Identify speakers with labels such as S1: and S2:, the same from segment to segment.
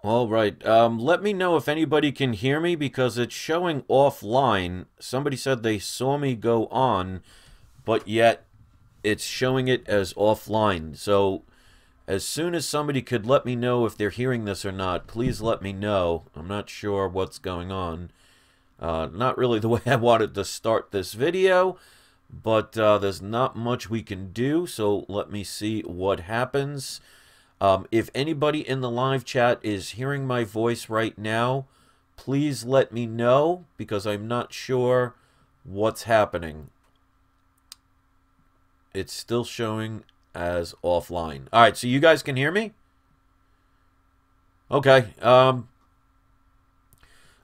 S1: All right. Let me know if anybody can hear me because it's showing offline. Somebody said they saw me go on, but yet it's showing it as offline. So as soon as somebody could let me know if they're hearing this or not, please let me know. I'm not sure what's going on. Not really the way I wanted to start this video, but there's not much we can do, so let me see what happens. If anybody in the live chat is hearing my voice right now, please let me know because I'm not sure what's happening. It's still showing as offline. All right, so you guys can hear me? Okay.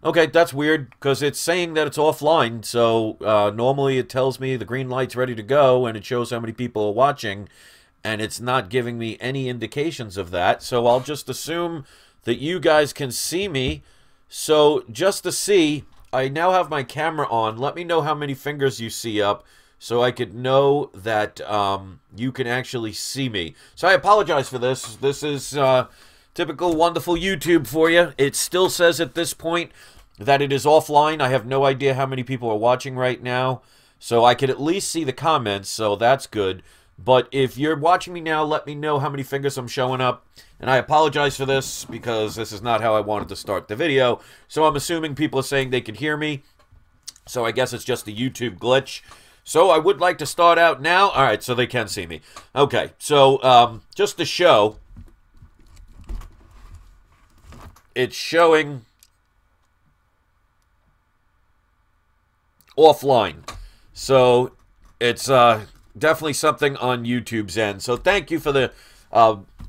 S1: Okay, that's weird because it's saying that it's offline. So normally it tells me the green light's ready to go and it shows how many people are watching. And it's not giving me any indications of that. So I'll just assume that you guys can see me. So just to see, I now have my camera on. Let me know how many fingers you see up so I could know that you can actually see me. So I apologize for this. This is typical wonderful YouTube for you. It still says at this point that it is offline. I have no idea how many people are watching right now. So I could at least see the comments, so that's good. But if you're watching me now, let me know how many fingers I'm showing up. And I apologize for this because this is not how I wanted to start the video. So I'm assuming people are saying they can hear me. So I guess it's just a YouTube glitch. So I would like to start out now. All right, so they can see me. Okay, so just to show, it's showing offline. So it's definitely something on YouTube's end. So thank you for the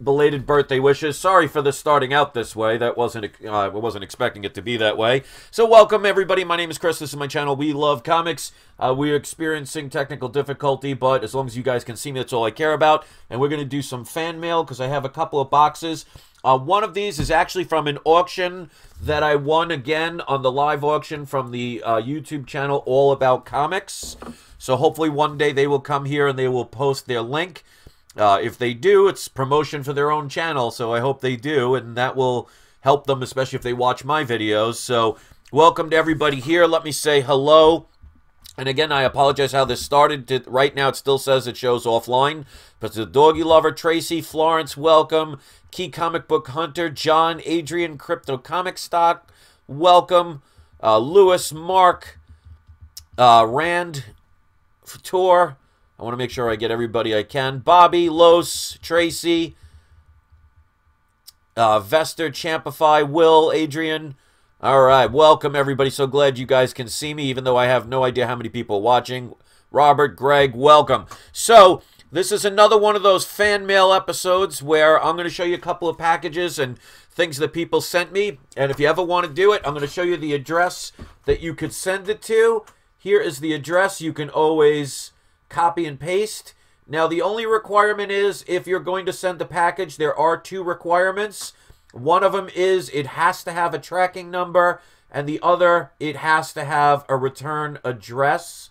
S1: belated birthday wishes. Sorry for this starting out this way. That wasn't I wasn't expecting it to be that way. So welcome everybody. My name is Chris. This is my channel. We love comics. We're experiencing technical difficulty, but as long as you guys can see me, that's all I care about. And we're going to do some fan mail because I have a couple of boxes. One of these is actually from an auction that I won again on the live auction from the YouTube channel All About Comics. So hopefully one day they will come here and they will post their link. If they do, it's promotion for their own channel, so I hope they do, and that will help them, especially if they watch my videos. So welcome to everybody here. Let me say hello. And again, I apologize how this started. Right now, it still says it shows offline. But the Doggy Lover, Tracy, Florence, welcome. Key Comic Book Hunter, John, Adrian, Crypto Comic Stock, welcome. Lewis, Mark, Rand, Tour. I want to make sure I get everybody I can. Bobby, Los, Tracy, Vester, Champify, Will, Adrian. All right, welcome everybody. So glad you guys can see me, even though I have no idea how many people are watching. Robert, Greg, welcome. So this is another one of those fan mail episodes where I'm going to show you a couple of packages and things that people sent me. And if you ever want to do it, I'm going to show you the address that you could send it to. Here is the address. You can always copy and paste. Now, the only requirement is if you're going to send the package, there are two requirements. One of them is it has to have a tracking number, and the other, it has to have a return address.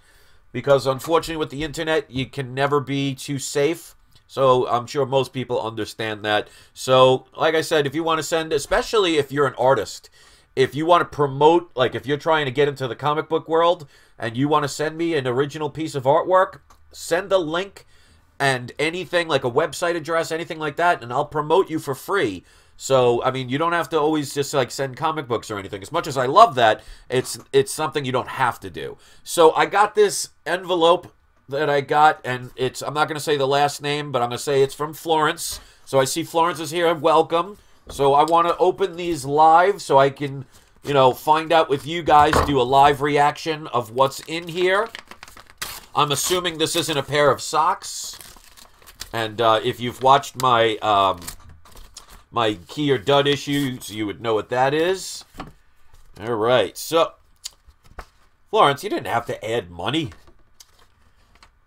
S1: Because unfortunately with the internet, you can never be too safe. So I'm sure most people understand that. So like I said, if you want to send, especially if you're an artist, if you want to promote, like if you're trying to get into the comic book world and you want to send me an original piece of artwork, send a link and anything like a website address, anything like that, and I'll promote you for free. So, I mean, you don't have to always just like send comic books or anything. As much as I love that, it's something you don't have to do. So I got this envelope that I got, and it's, I'm not going to say the last name, but I'm going to say it's from Florence. So I see Florence is here. Welcome. So I want to open these live so I can, you know, find out with you guys, do a live reaction of what's in here. I'm assuming this isn't a pair of socks. And if you've watched my my Key or Dud issues, you would know what that is. All right, so Florence, you didn't have to add money.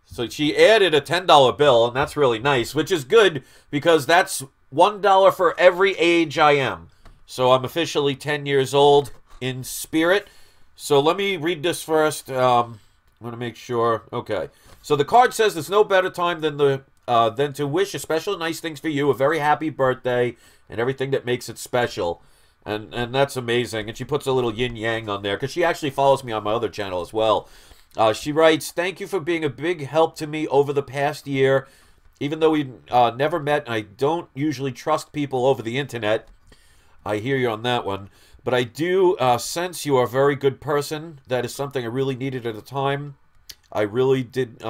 S1: So she added a $10 bill, and that's really nice, which is good because that's $1 for every age I am. So I'm officially 10 years old in spirit. So let me read this first. I'm going to make sure. Okay. So the card says there's no better time than to wish a special nice things for you, a very happy birthday, and everything that makes it special. And that's amazing. And she puts a little yin-yang on there, because she actually follows me on my other channel as well. She writes, "Thank you for being a big help to me over the past year. Even though we never met, and I don't usually trust people over the internet." I hear you on that one. "But I do sense you are a very good person. That is something I really needed at the time. I really didn't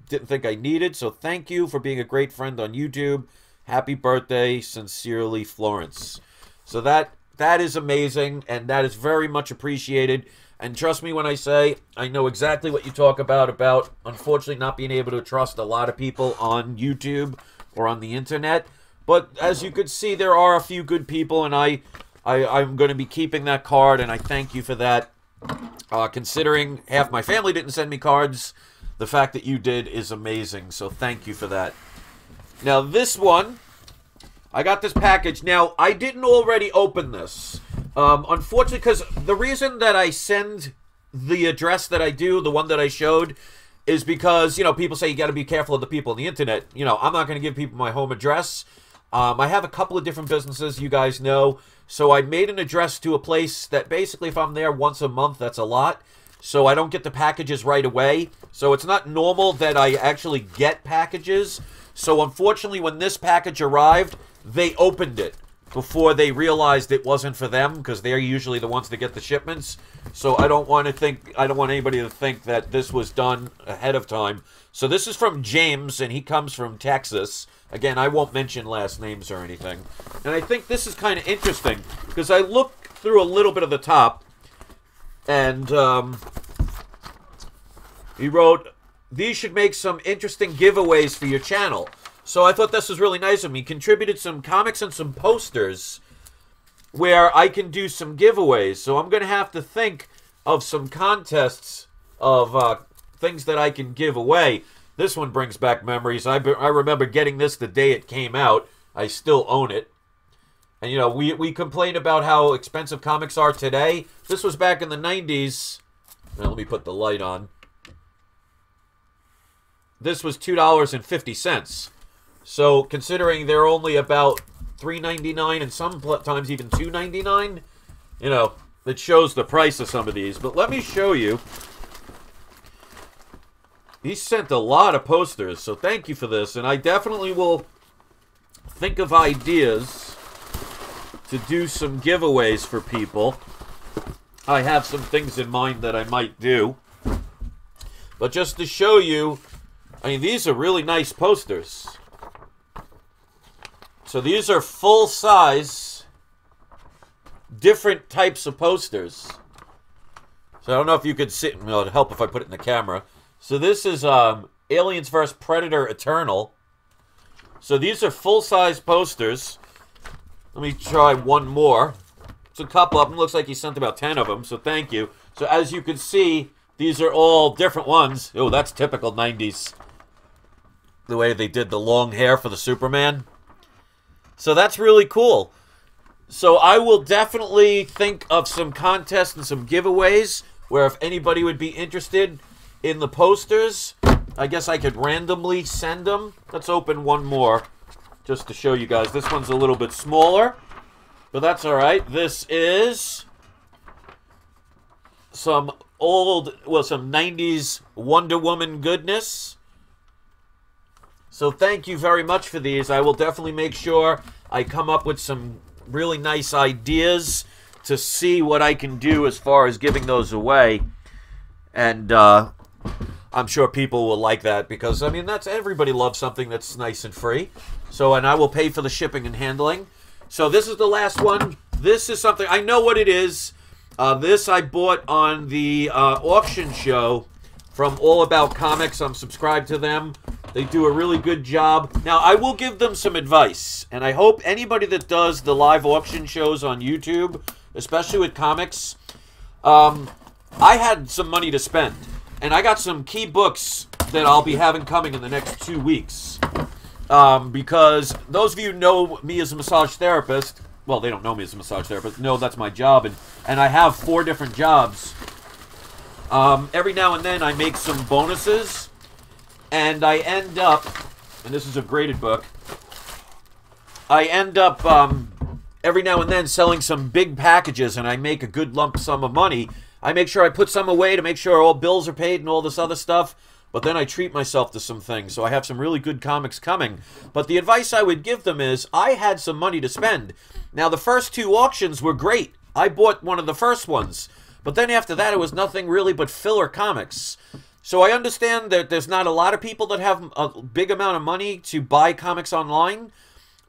S1: think I needed. So thank you for being a great friend on YouTube. Happy birthday. Sincerely, Florence." So that is amazing, and that is very much appreciated. And trust me when I say I know exactly what you talk about unfortunately not being able to trust a lot of people on YouTube or on the internet. But as you could see, there are a few good people, and I'm going to be keeping that card, and I thank you for that. Considering half my family didn't send me cards, the fact that you did is amazing, so thank you for that. Now this one, I got this package. Now, I didn't already open this. Unfortunately, because the reason that I send the address that I do, the one that I showed, is because, you know, people say you got to be careful of the people on the internet. You know, I'm not going to give people my home address. I have a couple of different businesses, you guys know. So I made an address to a place that basically if I'm there once a month, that's a lot. So I don't get the packages right away. So it's not normal that I actually get packages. So unfortunately, when this package arrived, they opened it before they realized it wasn't for them, because they're usually the ones that get the shipments. So I don't want anybody to think that this was done ahead of time. So this is from James, and he comes from Texas. Again, I won't mention last names or anything. And I think this is kind of interesting, because I looked through a little bit of the top, and he wrote, "These should make some interesting giveaways for your channel." So I thought this was really nice of me. He contributed some comics and some posters where I can do some giveaways. So I'm going to have to think of some contests of things that I can give away. This one brings back memories. I remember getting this the day it came out. I still own it. And, you know, we complain about how expensive comics are today. This was back in the 90s. Now, let me put the light on. This was $2.50. So, considering they're only about $3.99 and sometimes even $2.99, you know, it shows the price of some of these. But let me show you. He sent a lot of posters, so thank you for this. And I definitely will think of ideas to do some giveaways for people. I have some things in mind that I might do. But just to show you, I mean, these are really nice posters. So these are full-size, different types of posters. So I don't know if you could see, well, it'd help if I put it in the camera. So this is Aliens vs. Predator Eternal. So these are full-size posters. Let me try one more. It's a couple of them. Looks like he sent about 10 of them, so thank you. So as you can see, these are all different ones. Oh, that's typical 90s. The way they did the long hair for the Superman. So that's really cool. So I will definitely think of some contests and some giveaways where if anybody would be interested in the posters, I guess I could randomly send them. Let's open one more just to show you guys. This one's a little bit smaller, but that's all right. This is some old, well, some 90s Wonder Woman goodness. So thank you very much for these. I will definitely make sure I come up with some really nice ideas to see what I can do as far as giving those away. And I'm sure people will like that because, I mean, that's everybody loves something that's nice and free. So, and I will pay for the shipping and handling. So this is the last one. This is something, I know what it is. This I bought on the auction show from All About Comics. I'm subscribed to them. They do a really good job. Now, I will give them some advice, and I hope anybody that does the live auction shows on YouTube, especially with comics, I had some money to spend, and I got some key books that I'll be having coming in the next 2 weeks, because those of you who know me as a massage therapist, well, they don't know me as a massage therapist, no, that's my job, and I have 4 different jobs. Every now and then I make some bonuses, and I end up, and this is a graded book, I end up every now and then selling some big packages and I make a good lump sum of money, I make sure I put some away to make sure all bills are paid and all this other stuff. But then I treat myself to some things. So I have some really good comics coming. But the advice I would give them is I had some money to spend. Now, the first 2 auctions were great. I bought one of the first ones. But then after that, it was nothing really but filler comics. So I understand that there's not a lot of people that have a big amount of money to buy comics online.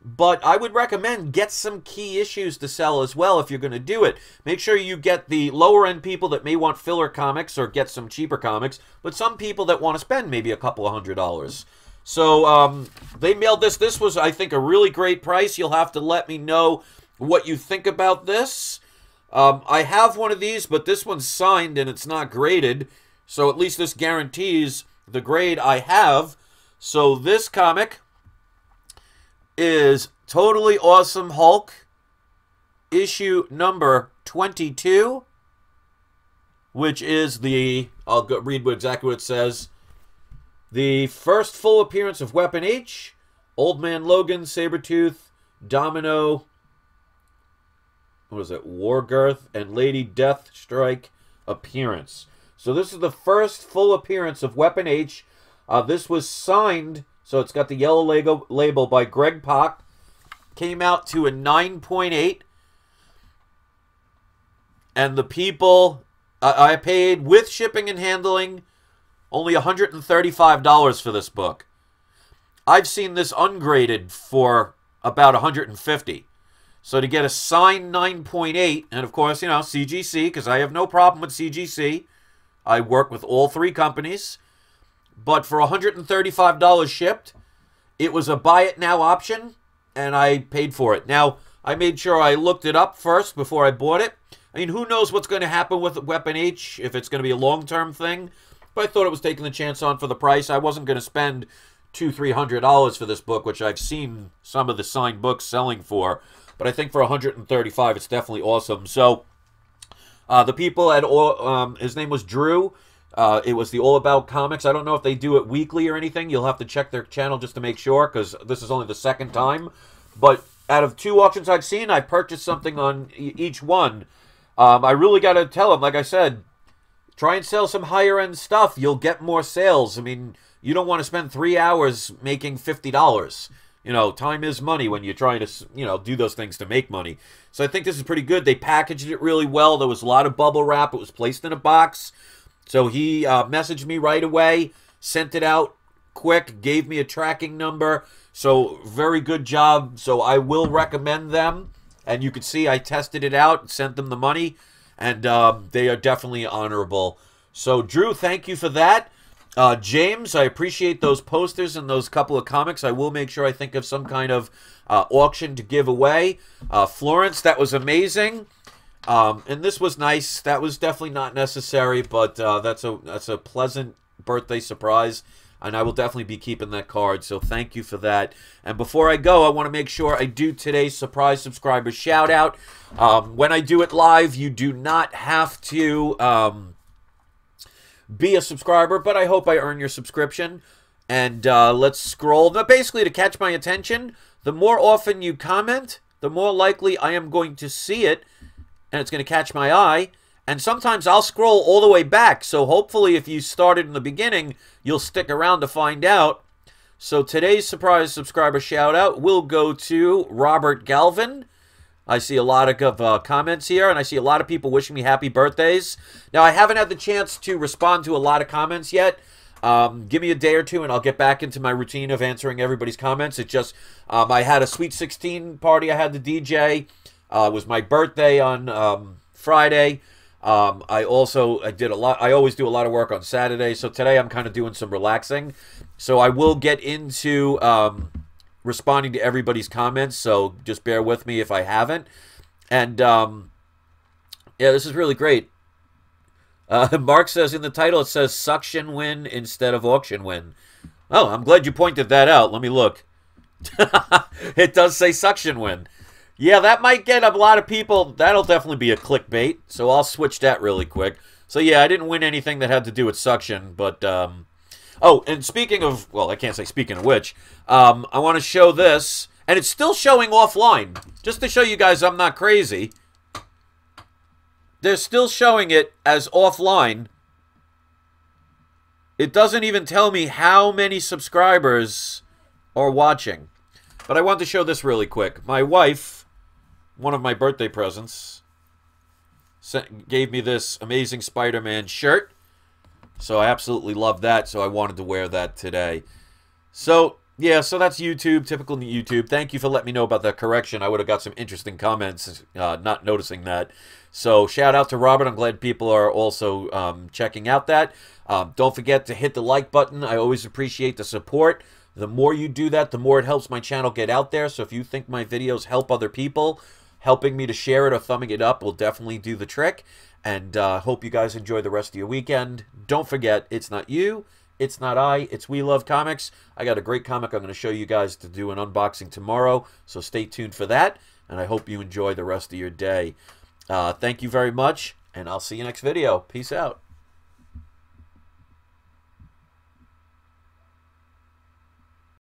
S1: But I would recommend get some key issues to sell as well if you're going to do it. Make sure you get the lower end people that may want filler comics or get some cheaper comics, but some people that want to spend maybe a couple of $100s. So they mailed this. This was, I think, a really great price. You'll have to let me know what you think about this. I have one of these, but this one's signed and it's not graded. So at least this guarantees the grade I have. So this comic is Totally Awesome Hulk, issue number 22, which is the, I'll read exactly what it says, the first full appearance of Weapon H, Old Man Logan, Sabretooth, Domino, what is it, Wargirth, and Lady Deathstrike appearance. So this is the first full appearance of Weapon H. This was signed, so it's got the yellow label by Greg Pak. Came out to a 9.8. And the people, I paid with shipping and handling only $135 for this book. I've seen this ungraded for about $150. So to get a signed 9.8, and of course, you know, CGC, because I have no problem with CGC. I work with all 3 companies. But for $135 shipped, it was a buy it now option, and I paid for it. Now, I made sure I looked it up first before I bought it. I mean, who knows what's going to happen with Weapon H, if it's going to be a long-term thing. But I thought it was taking the chance on for the price. I wasn't going to spend $200-300 for this book, which I've seen some of the signed books selling for. But I think for $135, it's definitely awesome. So, the people at his name was Drew. It was the All About Comics. I don't know if they do it weekly or anything. You'll have to check their channel just to make sure, because this is only the second time. But out of 2 auctions I've seen, I purchased something on each one. I really got to tell them, like I said, try and sell some higher-end stuff. You'll get more sales. I mean, you don't want to spend 3 hours making $50. You know, time is money when you're trying to, you know, do those things to make money. So I think this is pretty good. They packaged it really well. There was a lot of bubble wrap. It was placed in a box. So he messaged me right away, sent it out quick, gave me a tracking number. So very good job. So I will recommend them. And you can see I tested it out, sent them the money, and they are definitely honorable. So Drew, thank you for that. James, I appreciate those posters and those couple of comics. I will make sure I think of some kind of auction to give away. Florence, that was amazing. And this was nice. That was definitely not necessary, but that's a pleasant birthday surprise, and I will definitely be keeping that card, so thank you for that. And before I go, I want to make sure I do today's surprise subscriber shout-out. When I do it live, you do not have to be a subscriber, but I hope I earn your subscription. And let's scroll. Now, basically, to catch my attention, the more often you comment, the more likely I am going to see it, and it's going to catch my eye. And sometimes I'll scroll all the way back. So hopefully if you started in the beginning, you'll stick around to find out. So today's surprise subscriber shout out will go to Robert Galvin. I see a lot of comments here, and I see a lot of people wishing me happy birthdays. Now, I haven't had the chance to respond to a lot of comments yet. Give me a day or two, and I'll get back into my routine of answering everybody's comments. It's just, I had a Sweet 16 party I had to DJ. It was my birthday on Friday. I did a lot. I always do a lot of work on Saturday, so today I'm kind of doing some relaxing. So I will get into responding to everybody's comments, so just bear with me if I haven't. And yeah, this is really great. Mark says in the title, it says suction win instead of auction win. Oh, I'm glad you pointed that out. Let me look. It does say suction win. Yeah, that might get a lot of people. That'll definitely be a clickbait, so I'll switch that really quick. So yeah, I didn't win anything that had to do with suction, but oh, and speaking of, well, I can't say speaking of which, I want to show this. And it's still showing offline. Just to show you guys I'm not crazy. They're still showing it as offline. It doesn't even tell me how many subscribers are watching. But I want to show this really quick. My wife, one of my birthday presents, gave me this amazing Spider-Man shirt. So I absolutely love that, so I wanted to wear that today. So, yeah, so that's YouTube, typical YouTube. Thank you for letting me know about that correction. I would have got some interesting comments not noticing that. So, shout out to Robert. I'm glad people are also checking out that. Don't forget to hit the like button. I always appreciate the support. The more you do that, the more it helps my channel get out there. So if you think my videos help other people, helping me to share it or thumbing it up will definitely do the trick. And hope you guys enjoy the rest of your weekend. Don't forget, it's not you, it's not I, it's We Love Comics. I got a great comic I'm going to show you guys to do an unboxing tomorrow. So stay tuned for that. And I hope you enjoy the rest of your day. Thank you very much, and I'll see you next video. Peace out.